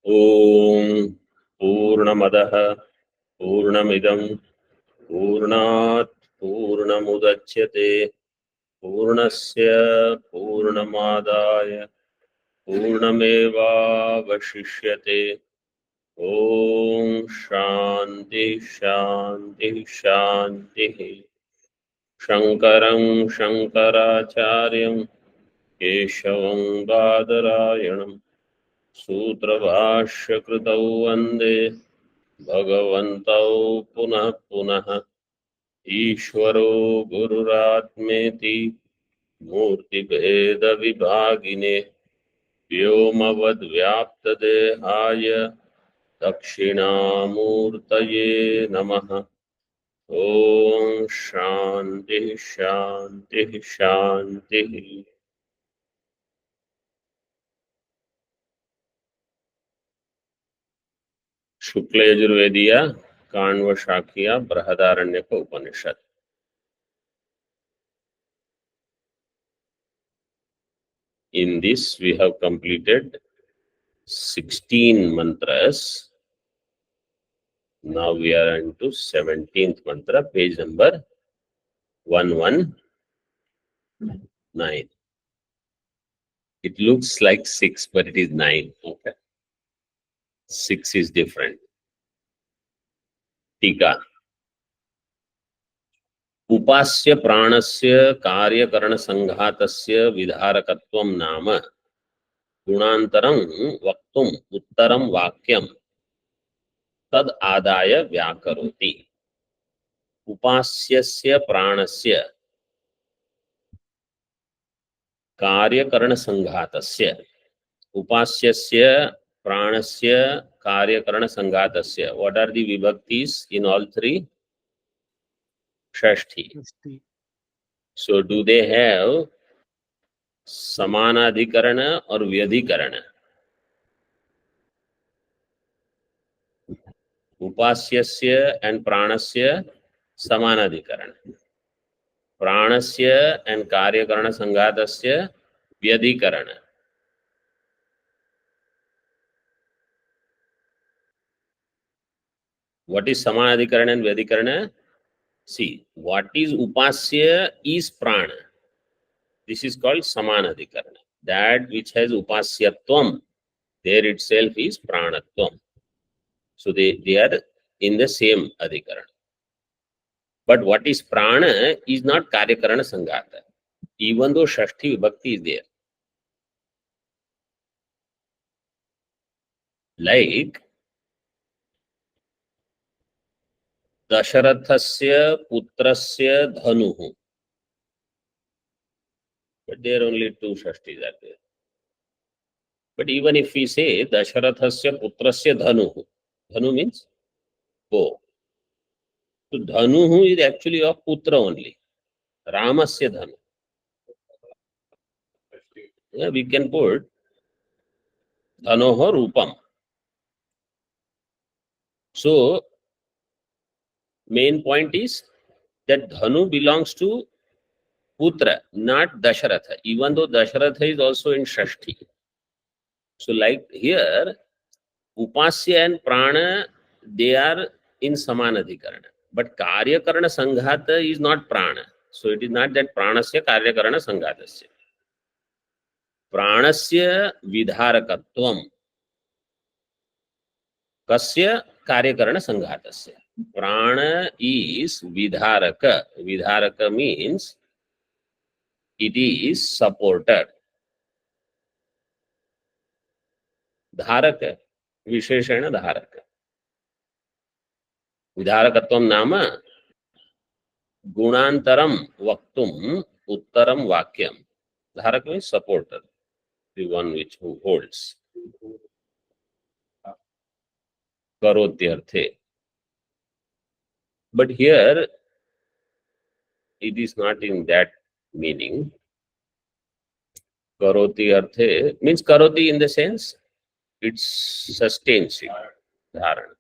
ओम पूर्णमदः पूर्णमिदं पूर्णात् पूर्णमुदच्यते पूर्णस्य पूर्णमादाय पूर्णमेवावशिष्यते। ओम शांति शांति शांति। शंकरं शंकराचार्यं केशवं बादरायणं सूत्रभाष्यकृतौ वन्दे भगवन्तौ पुनः पुनः। ईश्वरो गुरुरात्मेति मूर्तिभेदविभागिने व्योमवद्व्याप्तदेहाय दक्षिणामूर्तये नमः। ओम शांति शांति शांति। शुक्ल यजुर्वेदीय Kanva शाखीय Brihadaranyaka Upanishad. In this we have completed 16 mantras. Now we are into 17th mantra, page number 119. It looks like 6, but it is 9. Okay. 6 is different. टीका। उपास्य प्राणस्य कार्यकरण संघातस्य विधारकत्वं नाम गुणान्तरं वक्तुम् उत्तरं वाक्यं तद आदाय व्याकरोति। उपास्यस्य प्राणस्य कार्यकरण संघातस्य, उपास्यस्य प्राणस्य कार्यकरण संघातस्य, what are the vibhaktis in all three? Shashti. So do they have समानाधिकरण और व्यधिकरण? उपास्यस्य and प्राणस्य समानाधिकरण, प्राणस्य and कार्यकरण संघातस्य व्यधिकरण. What is samanadhikaran and vyadhikarana? See, what is upasya is prana. This is called samanadhikarana. That which has upasyatvam, there itself is pranatvam. So they are in the same adhikarana. But what is prana is not karyakarana sanghata, even though shashti vibhakti is there. Like Dasharathasya putrasya dhanuhu. But there only two shashtis are there. But even if we say Dasharathasya putrasya dhanuhu, dhanu means bow. So dhanuhu is actually of putra only. Ramasya dhanu. Yeah, we can put dhanoho rupam. So main point is that dhanu belongs to putra, not Dasharatha, even though Dasharatha is also in Shashti. So like here, Upasya and Prana, they are in Samanadhikarana. But Karyakarana Sanghata is not Prana. So it is not that Pranasya Karyakarana Sanghatasya. Pranasya Vidharakatvam. Kasya Karyakarana Sanghatasya. Prana is Vidharaka. Vidharaka means it is supported. Dharaka, Visheshana Dharaka. Vidharakatvam nama Gunantaram Vaktum Uttaram Vakyam. Dharaka means supporter, the one which who holds. Karotyarthe. But here it is not in that meaning. Karoti arthe means karoti in the sense it sustains it. Dharana.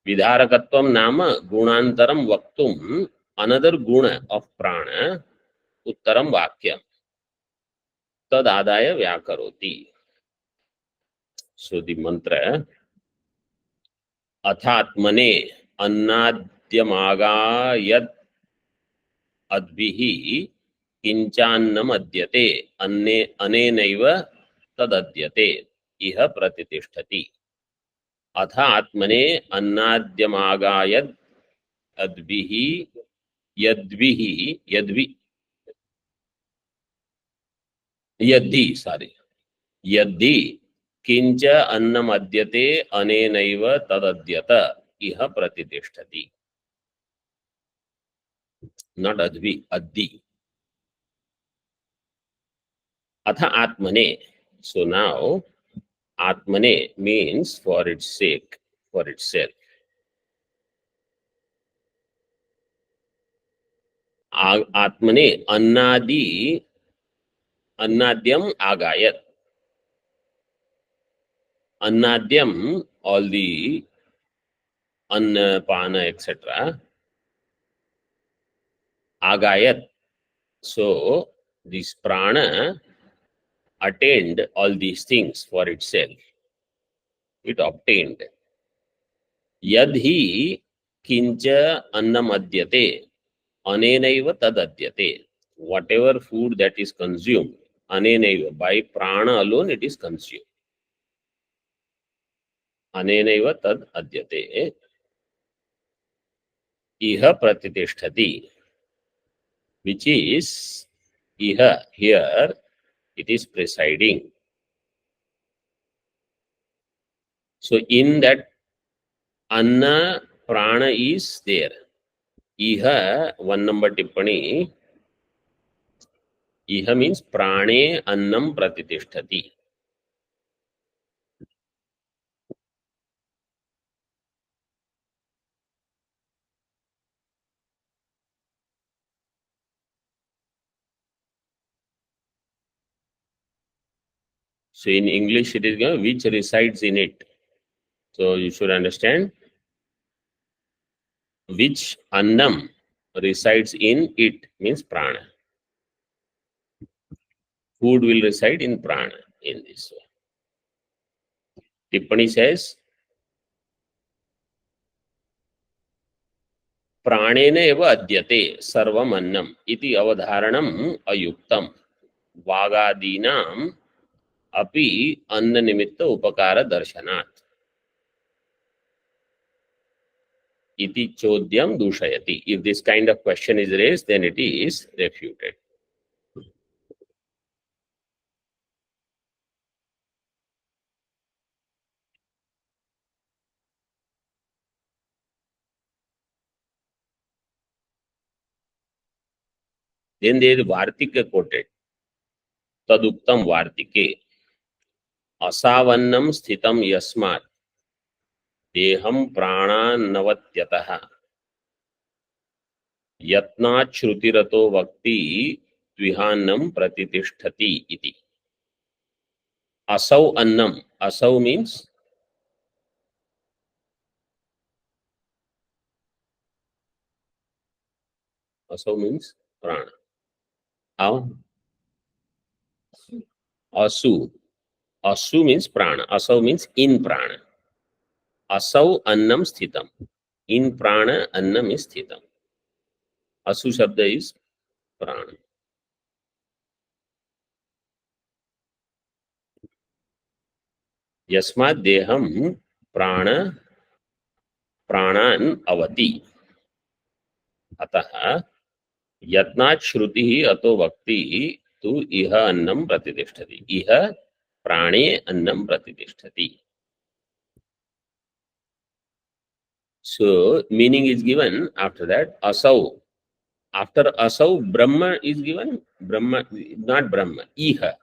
Vidharakatvam nama gunantaram vaktum, another guna of prana, uttaram vakyam. Tad adaya vyakaroti. So the mantra अथात्मने अन्नाद्यमागायद् अद्भिः किंचान्नमद्यते अन्ने अनेनैव तदद्यते इह प्रतितिष्ठति अथ आत्मने अन्नाद्यमागायद् अद्भिः यद्भिः यद्भि यद्धि sorry यद्धि किंच अन्नमद्यते अनेनैव तदद्यत इह प्रतितिष्ठति not advi addi atha atmane. So now atmane means for its sake, for itself. Atmane annadi annadyam agayat. Annadyam, all the anna pana etc. Agayat, so this prana attained all these things for itself, it obtained. Yadhi kincha annam adyate anenaiva tadadyate. Whatever food that is consumed, anenaiva, by prana alone it is consumed. Anenaiva tad adyate iha pratitishthati, which is iha, here it is presiding. So in that anna prana is there. Iha, 1 number tippani, iha means prane annam pratitishthati. So in English it is which resides in it. So you should understand which annam resides in it means prana. Food will reside in prana in this way. Tippani says, प्राणेन एव अद्यते सर्वम अन्नम इति अवधारणम अयुक्तम वागादीनाम अपि अन्न निमित्त उपकार दर्शनात् इति चोद्यम दूषयति. If this kind of question is raised, then it is refuted. Then there is Vartika quoted. Taduktam Vartike. Asavannam sthitam yasmat. Deham prana navatyatah. Yatnat shrutirato vakti tvihannam pratitishthati iti. Asau annam. Asau means prana. How? Asu. Asu means prana. Asau means in prana. Asau annam sthitam. In prana annam is sthitam. Asu shabda is prana. Yasmat deham prana प्राणान अवति अतः यत्नात् श्रुतिः अतो वक्ति तु इह अन्नम प्रतितिष्ठति. इह प्राणे अन्नम प्रतितिष्ठति. So meaning is given after that. Asau. After asau, Brahma is given. Brahma, not Brahma. Iha.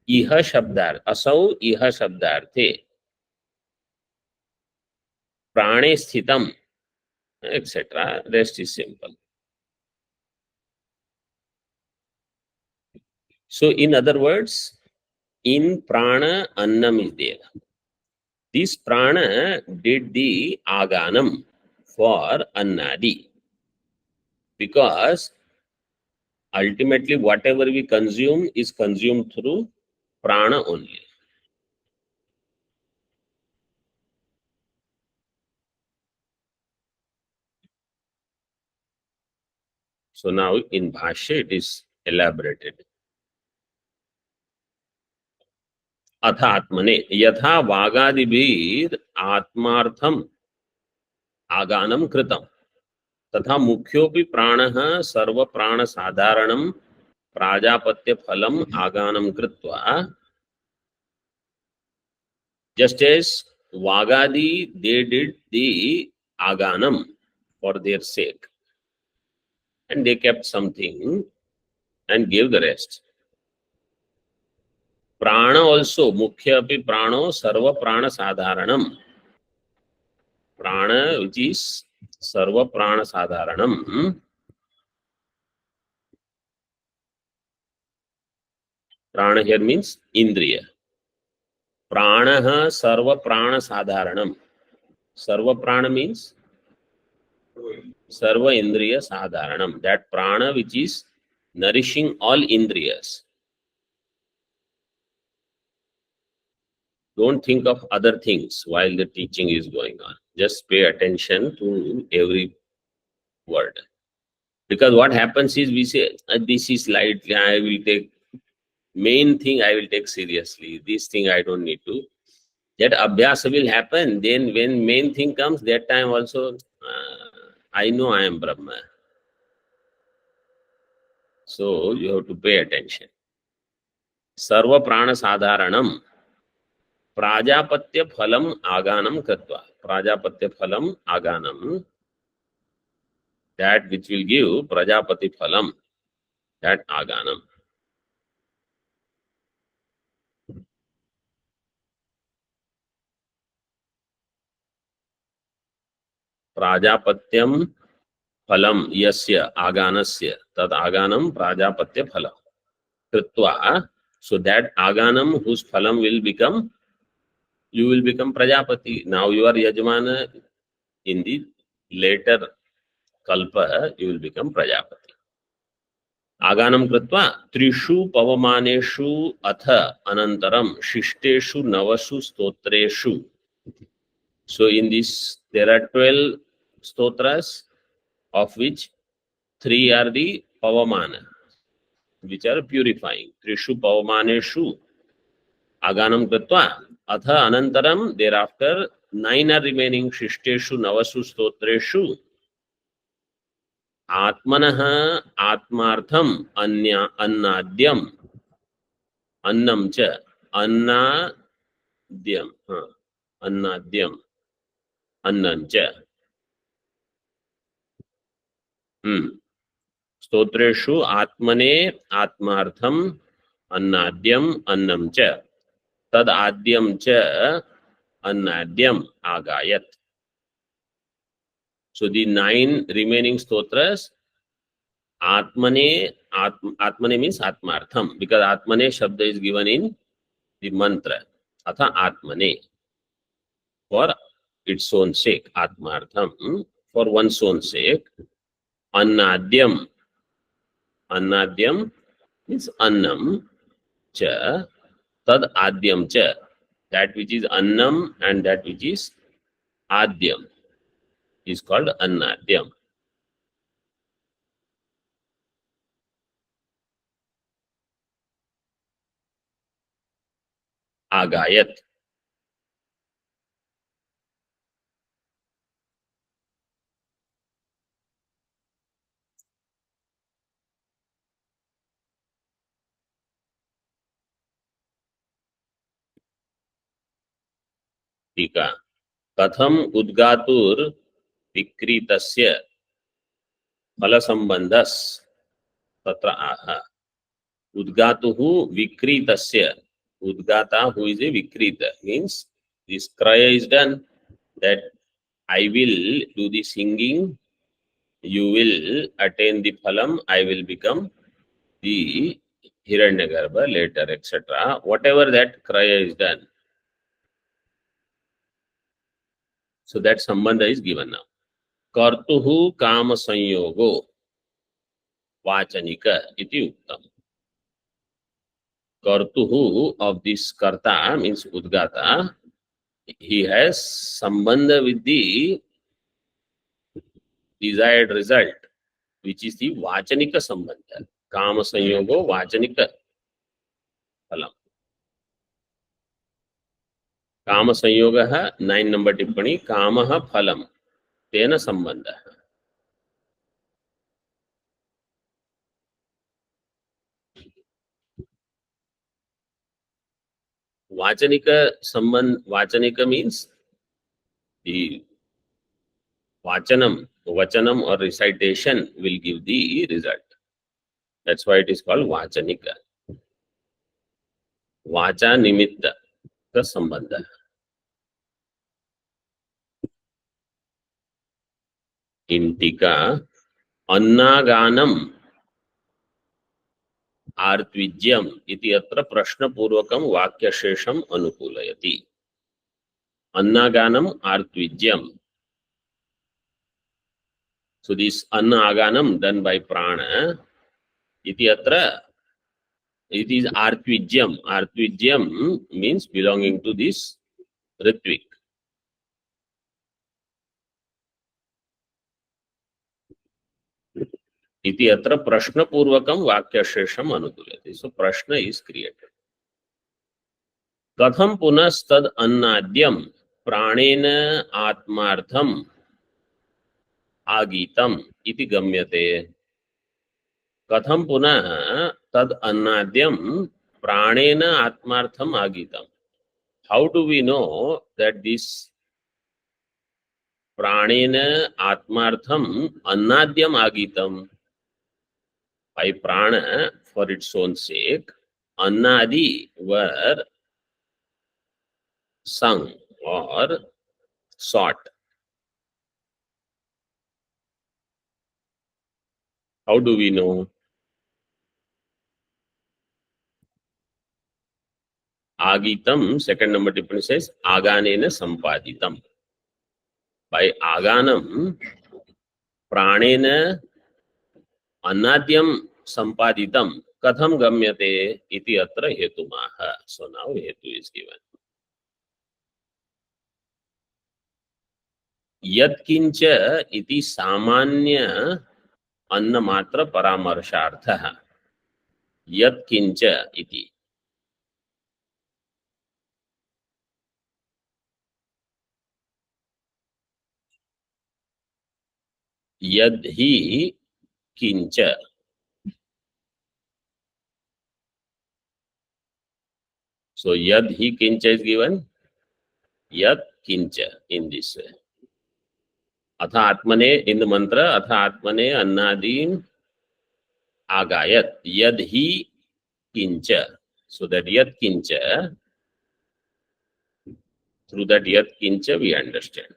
Iha shabdar. Asau iha shabdarthe. Prane sthitam, etc. Rest is simple. So in other words, in prana annam is there. This prana did the aganam for annadi, because ultimately whatever we consume is consumed through prana only. So now in Bhashya it is elaborated. अथ आत्मने यथा वागादिभिर आत्मार्थम आगानम कृतम तथा मुख्योपि प्राणः सर्व प्राण साधारणम प्राजापत्य फलम आगानम कृत्वा. Just as Vagadi, they did the Aganam for their sake, and they kept something and gave the rest. Prana also, Mukhya api Prano, Sarva Prana Sadharanam. Prana, which is Sarva Prana Sadharanam. Prana here means Indriya. Prana Sarva Prana Sadharanam. Sarva Prana means Sarva Indriya Sadharanam. That Prana which is nourishing all Indriyas. Don't think of other things while the teaching is going on. Just pay attention to every word. Because what happens is we say, this is lightly, I will take, main thing I will take seriously. This thing I don't need to. That abhyasa will happen. Then when main thing comes, that time also, I know I am Brahma. So you have to pay attention. Sarva prana sadharanam. Prajapatya phalam aganam kratva. Prajapatya phalam aganam. That which will give Prajapati phalam, that aganam. Prajapatyam phalam yasya aganasya tad aganam Prajapatya phalam. Kritva. So that aganam whose phalam will become, you will become Prajapati. Now you are Yajmana. In the later kalpa, you will become Prajapati. Aganam kritva trishu pavamaneshu atha anantaram shishteshu navasu stotreshu. So in this, there are 12 stotras, of which 3 are the pavamana, which are purifying. Trishu pavamaneshu aganam kritva atha anantaram. Thereafter 9 are remaining. Shishteshu navasu stotreshu atmanah atmartham annadyam annam cha annadyam annadyam annam cha. स्तोत्रेषु आत्मने आत्मार्थम अन्नाद्यम अन्नम च तद आद्यम च अन्नाद्यम आगायत. So the 9 remaining stotras, Atmane, Atmane means Atmartham, because Atmane Shabda is given in the mantra. Atha Atmane, for its own sake, Atmartham, for one's own sake. Annadyam, Annadyam means Annam, cha, tad Adyam cha, that which is Annam and that which is Adyam is called Annadyam. Agayat. टीका कथम उद्गातुर विक्रीतस्य फल संबंधस तत्र आह. Udgatuhu vikritasya. Udgata, who is a vikrita, means this kraya is done, that I will do the singing, you will attain the phalam, I will become the Hiranyagarbha later, etc. Whatever that kraya is done. So that sambandha is given now. Kartuhu kama sanyogo vachanika iti uktam. Kartuhu of this karta means Udgata, he has sambandha with the desired result, which is the vachanika sambandha. Kama sanyogo vachanika phalam. Kama sanyoga 9 number tippani kamaha phalam tena sambandha. Vachanika sambandh, vachanika means the vachanam or recitation will give the result. That's why it is called vachanika. Vacha nimitta ka sambandha. In tika अन्नागानम आर्त्विज्यम इति अत्र प्रश्नपूर्वकं वाक्यशेषम अनुकूलयति. अन्नागानम आर्त्विज्यम. So this annaganam done by prana iti atra, it is artvijyam. Artvijyam means belonging to this ritvik. Iti atra prashna purvakam vakyashesham anukulyate. So prashna is created. Katham punastad annadyam pranena atmartham agitam iti gamyate. Katham punah tad annadyam pranena atmartham agitam. How do we know that this pranena atmartham annadyam agitam? By prana, for its own sake, annadi were sung or sought. How do we know? Agitam, second number tippani says, aganena sampaditam. By aganam, pranena annadyam sampaditam katham gamyate iti atra hetumaha. So now hetu is given. Yatkincha iti samanya annamatra paramarshartha. Yatkincha iti. Yadhi kincha. So yadhi kincha is given. Yad kincha in this way. Atha atmane in the mantra, atha atmane annadim agayat. Yadhi kincha. So that yad kincha, through that yad kincha we understand.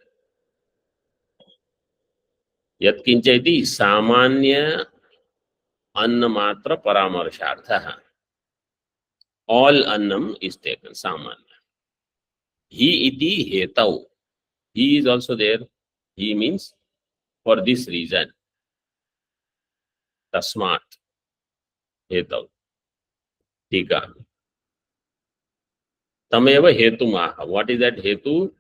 Yad kincha iti samanya annamatra paramarshartha. All annam is taken, samanya. He iti hetau. He is also there. He means for this reason. Tasmat hetau. Tika. Tameva hetumaha. What is that hetu?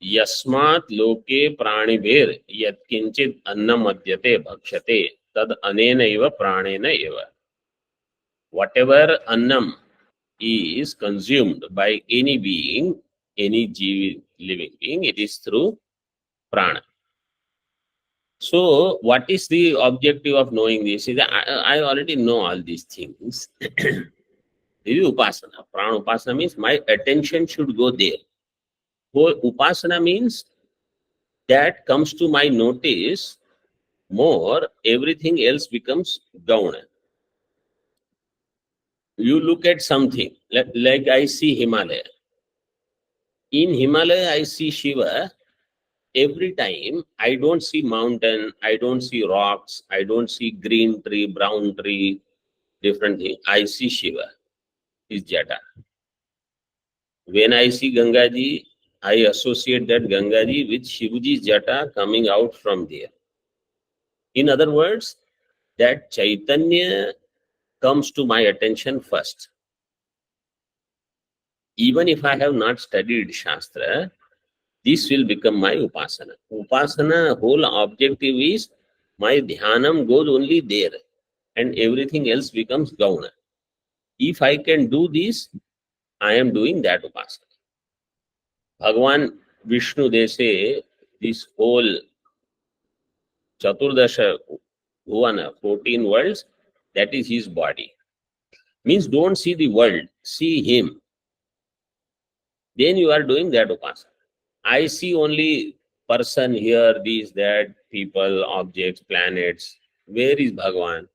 Yasmat loke pranibher yat kinchit annam adyate bhakshate tad anena eva pranena eva. Whatever annam is consumed by any being, any living being, it is through prana. So, what is the objective of knowing this? Is that I already know all these things. This is upasana. Prana upasana means my attention should go there. So, upasana means that comes to my notice more, everything else becomes gauna. You look at something, like I see Himalaya. In Himalaya, I see Shiva. Every time, I don't see mountain, I don't see rocks, I don't see green tree, brown tree, different thing. I see Shiva, his jata. When I see Gangaji, I associate that Gangaji with Shivaji's jata coming out from there. In other words, that Chaitanya comes to my attention first. Even if I have not studied Shastra, this will become my upasana. Upasana whole objective is My dhyanam goes only there and everything else becomes gauna. If I can do this, I am doing that upasana. Bhagavan Vishnu, they say, this whole Chaturdasha Bhuvana, 14 worlds, that is his body. Means don't see the world, see him. Then you are doing that upasana. I see only person here, these, that, people, objects, planets. Where is Bhagavan?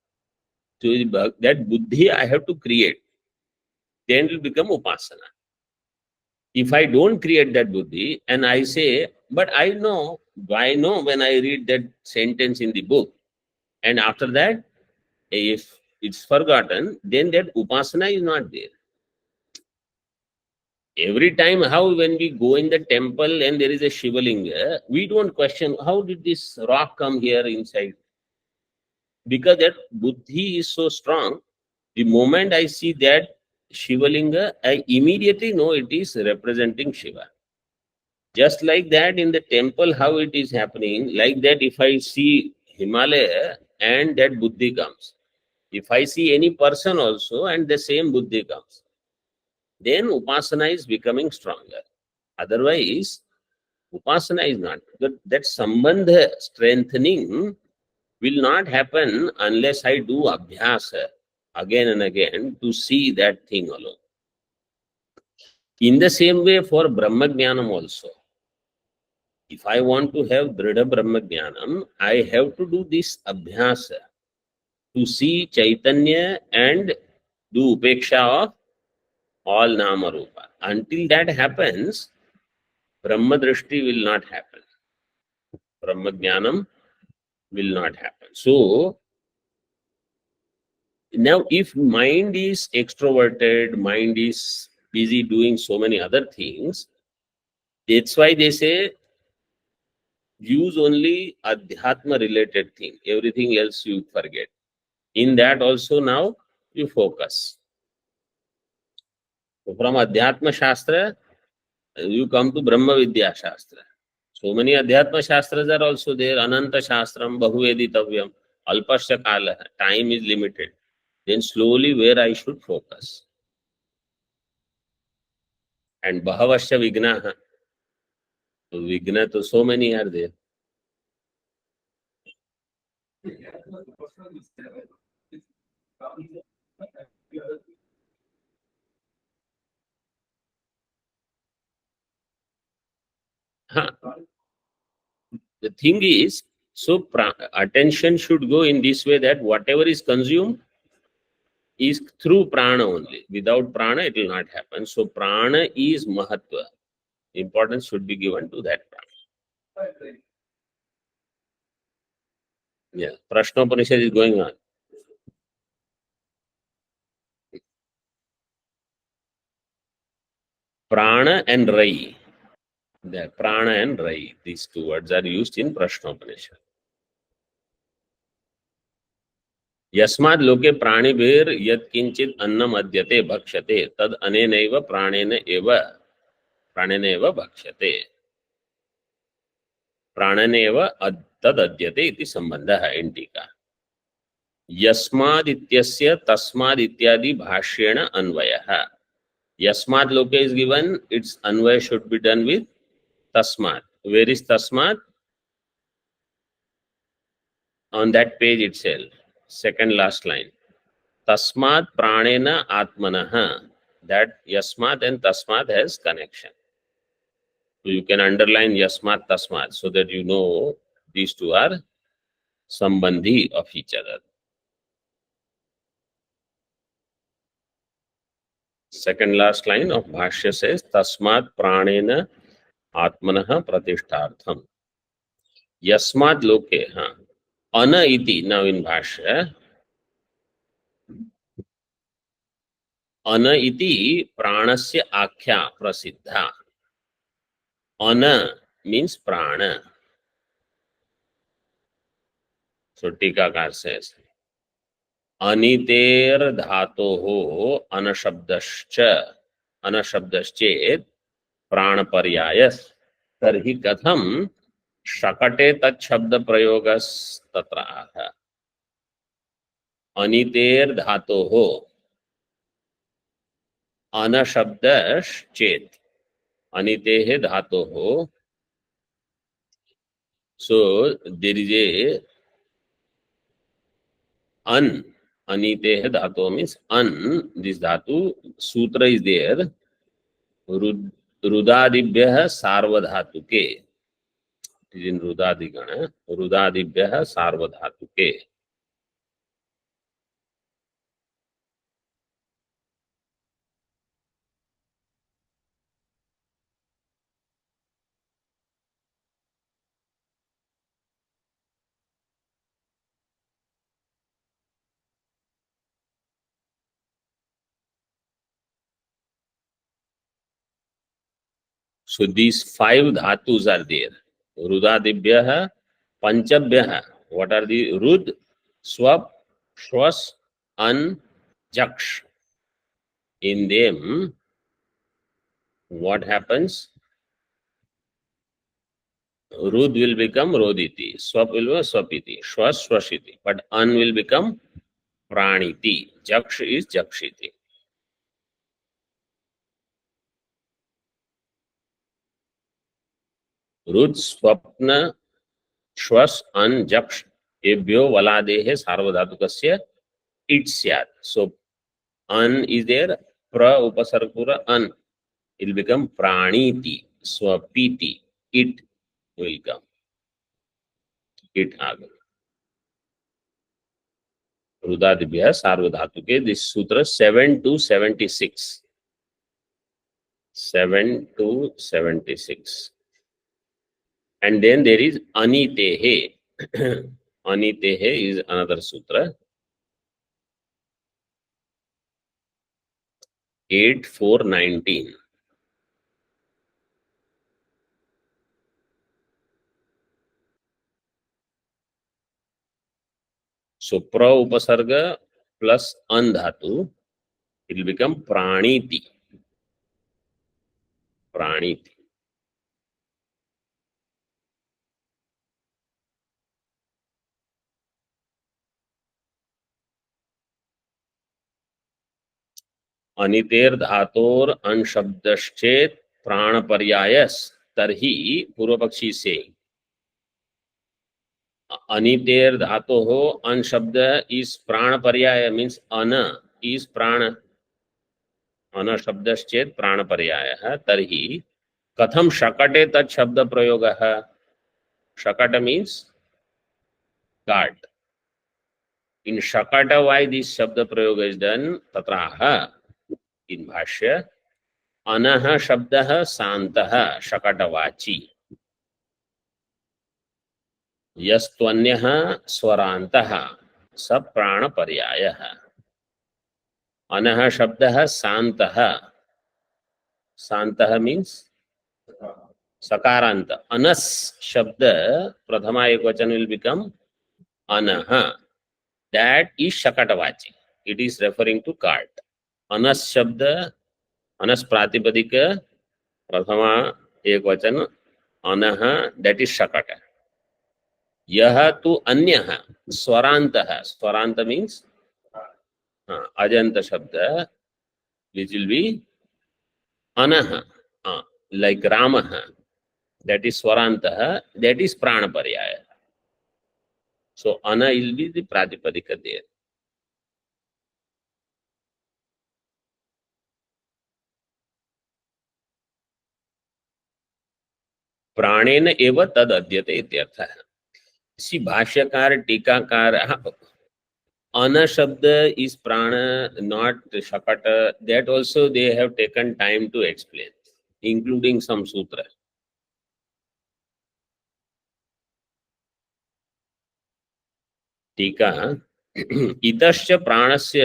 So that buddhi I have to create. Then it will become upasana. If I don't create that buddhi and I say, but I know when I read that sentence in the book, and after that, if it's forgotten, then that upasana is not there. Every time, how when we go in the temple and there is a Shivalinga, we don't question how did this rock come here inside. Because that buddhi is so strong, the moment I see that Shivalinga, I immediately know it is representing Shiva. Just like that in the temple, how it is happening, like that if I see Himalaya and that buddhi comes. If I see any person also and the same buddhi comes, then upasana is becoming stronger. Otherwise, upasana is not. That sambandha strengthening will not happen unless I do abhyasa again and again to see that thing alone. In the same way for Brahma Jnanam also. If I want to have Dhrida Brahma Jnanam, I have to do this abhyasa to see Chaitanya and do upeksha of all Nama Rupa. Until that happens, Brahma Drishti will not happen. Brahma Jnanam will not happen. So, now if mind is extroverted, mind is busy doing so many other things, that's why they say use only adhyatma related thing. Everything else you forget. In that also now you focus. So from Adhyatma Shastra, you come to Brahma Vidya Shastra. So many Adhyatma Shastras are also there. Ananta Shastram, Bahuvedittavyam, Alpasya Kala. Time is limited. Then slowly where I should focus. And Bahavasya Vignaha. So Vigna, so many are there. Huh. The thing is, so attention should go in this way that whatever is consumed is through prana only. Without prana, it will not happen. So prana is mahatva. Importance should be given to that prana. Yeah, Prashnopanishad is going on. Prana and Rai. The prana and Rai, these two words are used in Prashnopanishad. Yasmad loke pranibhir yat kinchit annam adyate bhakshate tad anenaiva pranena eva bhakshate. Prananeva tad adyate iti sambandha in tika. Yasmad ityasya tasmad ityadi bhashyena anvayah. Yasmad loke is given, its anvaya should be done with tasmad. Where is tasmad? On that page itself, second last line. Tasmad pranena atmanaha. That yasmad and tasmad has connection. So you can underline yasmad tasmad so that you know these two are sambandhi of each other. Second last line of Bhashya says tasmad pranena atmanaha pratishthartham. Yasmad loke. Ana iti. Now in Bhashya, Ana iti pranasya akhya prasiddha. Ana means prana. So Tikakar says, Aniter dhatoho anashabdaschet pranaparyayas tarhi katham शकटे तत्शब्द प्रयोग तत्र आह अनितेर धातो हो अन शब्द चेत अनिते धातो हो so there is a an अनिते धातो मीन्स अन दिस धातु सूत्र इज देयर रुदादिभ्य सार्वधातुके in रुदादिगण रुदादिभ्य सार्वधातुके so these five dhatus are there रुदादिभ्य पंचभ्य what are the rud swap shwas an jaksh in them what happens rud will become roditi swap will be swapiti shwas swashiti but an will become praniti jaksh is jakshiti रुद स्वप्न श्वस अन जक्ष एभ्यो वलादेः सार्वधातुकस्य it स्यात् सो अन is there प्र उपसर्ग पूरा अन it will become प्राणीति स्वपीति it will come it आगम रुदादिभ्यः सार्वधातुके दिस सूत्र 7 to 76 7 to 76 and then there is anitehe anitehe is another sutra 8-4-19 so pra upasarga plus an dhatu it will become praniti praniti अनितेर धातोर अन शब्दश्चेत प्राण पर्यायस तरही पूर्व पक्षी से अनितेर धातो हो अन शब्द इस प्राण पर्याय मीन्स अन इस प्राण अन शब्दश्चेत प्राण पर्याय तरही कथम शकटे तत् शब्द प्रयोग शकट मीन्स गार्ड इन शकट वाई दिस शब्द प्रयोग इज डन तत्राह इन भाष्य अनः शब्दः शान्तः शकटवाची यस्त्वन्यः स्वरान्तः स प्राणपर्यायः अनः शब्दः शान्तः शान्तः मीन्स सकारांत अनस शब्द प्रथमा एकवचन विल बिकम अनः दैट इज शकटवाची it is referring to cart अनस शब्द अनस प्रातिपदिक प्रथमा एकवचन अनः दैट इज शकट यह तु अन्यः स्वरांतः स्वरांत मीन्स अजंत शब्द विच विल बी अनः like ramah that is swarantah that is prana paryaya so ana will be the pratipadika there प्राणेन एव तद अध्यते इत्यर्थः इसी भाष्यकार टीकाकार अन शब्द is prana not shakata that also they have taken time to explain including some sutra टीका इतश्च प्राणस्य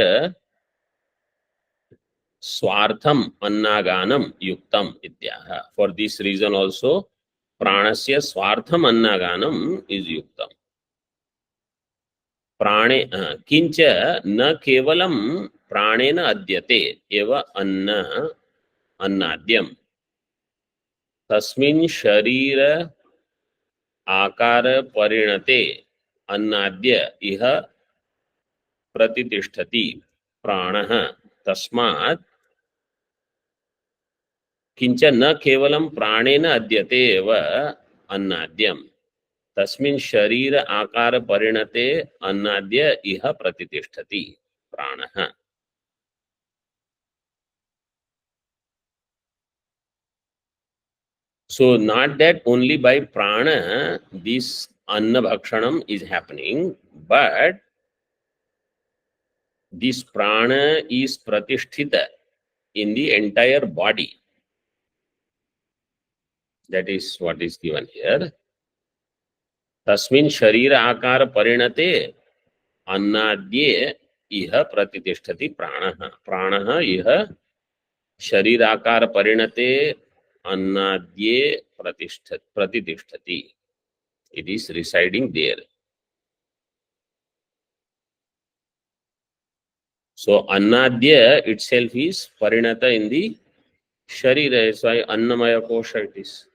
स्वार्थम अन्नागानम युक्तम इत्याह फॉर दिस रीजन also प्राणस्य स्वार्थम अन्नागानम इज युक्तम प्राणे किंच न केवलं प्राणेन अद्यते एव अन्न अन्नाद्यम तस्मिन् शरीर आकार परिणते अन्नाद्य इह प्रतितिष्ठति प्राणः तस्मात् किंच न केवलं प्राणेन अद्यते एव अन्नाद्यम् तस्मिन् शरीर आकार परिणते अन्नाद्य इह प्रतितिष्ठति प्राणः. So not that only by prana this anna bhakshanam is happening, but this prana is pratisthita in the entire body. That is what is given here. Tasmin sharira akara parinate annadye iha pratitishthati pranaha. Pranaha iha sharirākara parinate annadye pratitishthati. It is residing there. So annadya itself is parinata in the sharira. That's why annamaya kosha it is.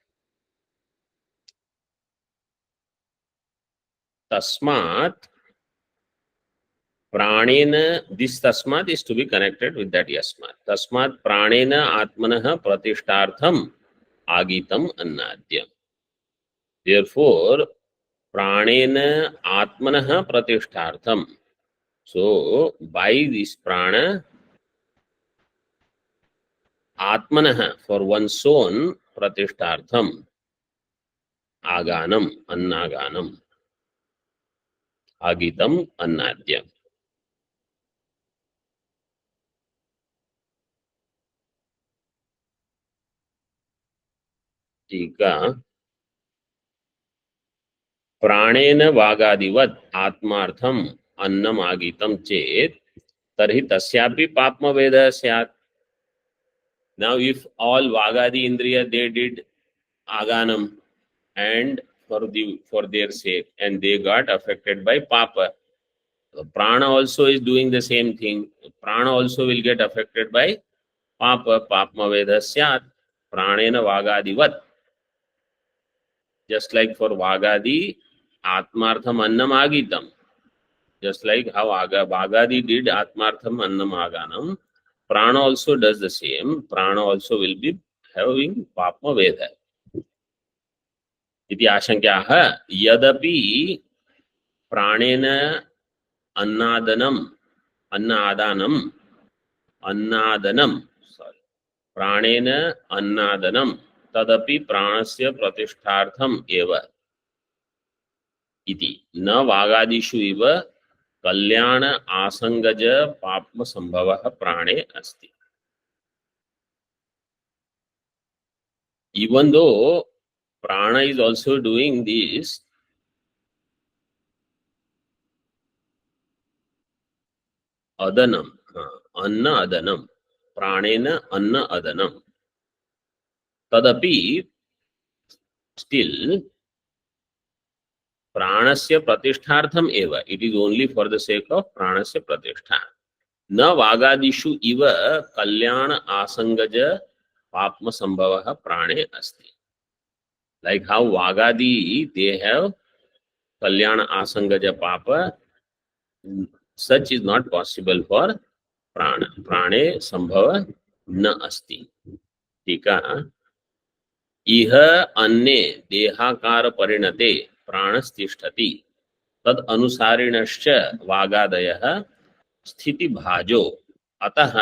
Tasmat pranena, this tasmat is to be connected with that yasmat. Tasmat pranena atmanah pratishtartham agitam annadyam. Therefore, pranena atmanah pratishtartham. So, by this prana, atmanah, for one's own, pratishtartham, aganam, annaganam, agitam, annadyam. टीका प्राणेन वागादिवत् आत्मार्थम अन्नम आगितम चेत तर्हि तस्यापि पाप्मवेदः स्यात्. Now if all vagadi indriya they did aganam and for their sake and they got affected by papa, prana also is doing the same thing. Prana also will get affected by papa. Papmaveda syat pranena vagadivat. Just like for vagadi atmartham annam agitam. Just like how vagadi did atmartham annam aganam, prana also does the same. Prana also will be having papmaveda. इति आशंक्याः यदपि प्राणेन अन्नादनम sorry प्राणेन अन्नादनम तदपि प्राणस्य प्रतिष्ठार्थम एव इति न वागादिषु इव कल्याण आसंगज पाप्म संभवः प्राणे अस्ति. Even though prana is also doing this adanam, anna adanam, pranena anna adanam, tadapi still pranasya pratishthartham eva, it is only for the sake of pranasya pratishtha. Na vagadishu iva kalyana asangaja papma sambhavaha prane asti. Like how vagadi they have kalyana asangaja papa, such is not possible for prana. Prane sambhava na asti. Tika इह अन्ये देहाकार परिणते प्राणस्तिष्ठति तद अनुसारिणश्च वागादयः स्थिति भाजो अतः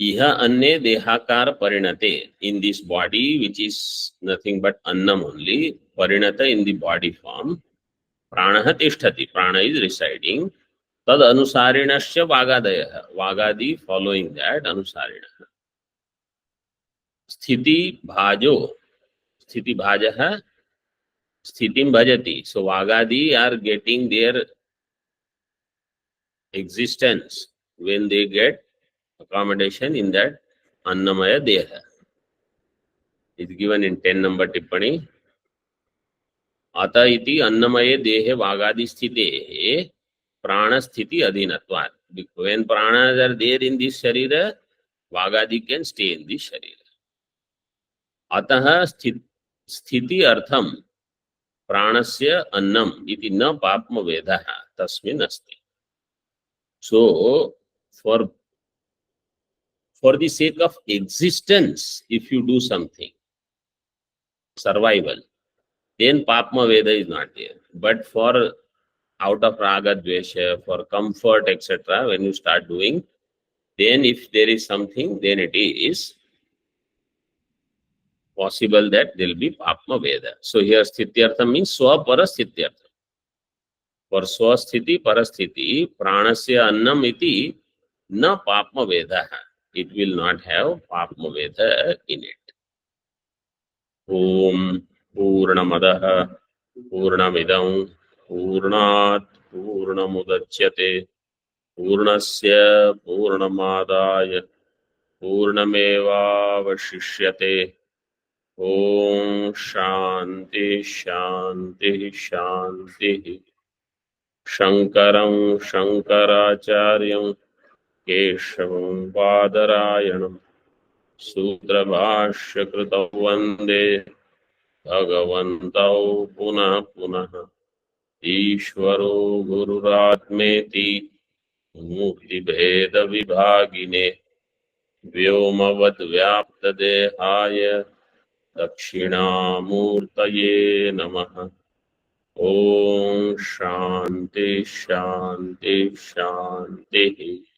इह अन्ये देहाकार परिणते in this body which is nothing but annam only parinata in the body form pranah tishtati prana is residing tad anusarinasya vagadayah vagadi following that anusarinah स्थिति भाजो स्थिति भाजः स्थितिम भजति. So vagadi are getting their existence when they get accommodation in that annamaya deha. It's given in 10 number tippani. Ata iti annamaye dehe vagadi sthite prana sthiti adhinatvat. When pranas are there in this sharira, vagadi can stay in this sharira. अतः स्थिति अर्थम प्राणस्य अन्नम इति न पाप्मवेदः तस्मिन् अस्ति. So for the sake of existence, if you do something, survival, then papma veda is not there. But for out of raga dvesha, for comfort, etc., when you start doing, then if there is something, then it is possible that there will be papma veda. So here sthityartham means swapara sthityartham. For swasthiti parasthiti pranasya annam iti na papma veda. It will not have papma veda in it. Om पूर्णमदः पूर्णमिदं पूर्णात् पूर्णमुदच्यते पूर्णस्य पूर्णमादाय पूर्णमेवावशिष्यते. ओम शांति शांति शांति. शंकरं शंकराचार्यं केशवं बादरायणं सूत्रभाष्यकृतौ वन्दे भगवन्तौ पुनः पुनः. ईश्वरो गुरुरात्मेति मूर्तिभेदविभागिने व्योमवद्व्याप्तदेहाय दक्षिणामूर्तये नमः. ओम शांति शांति शांति.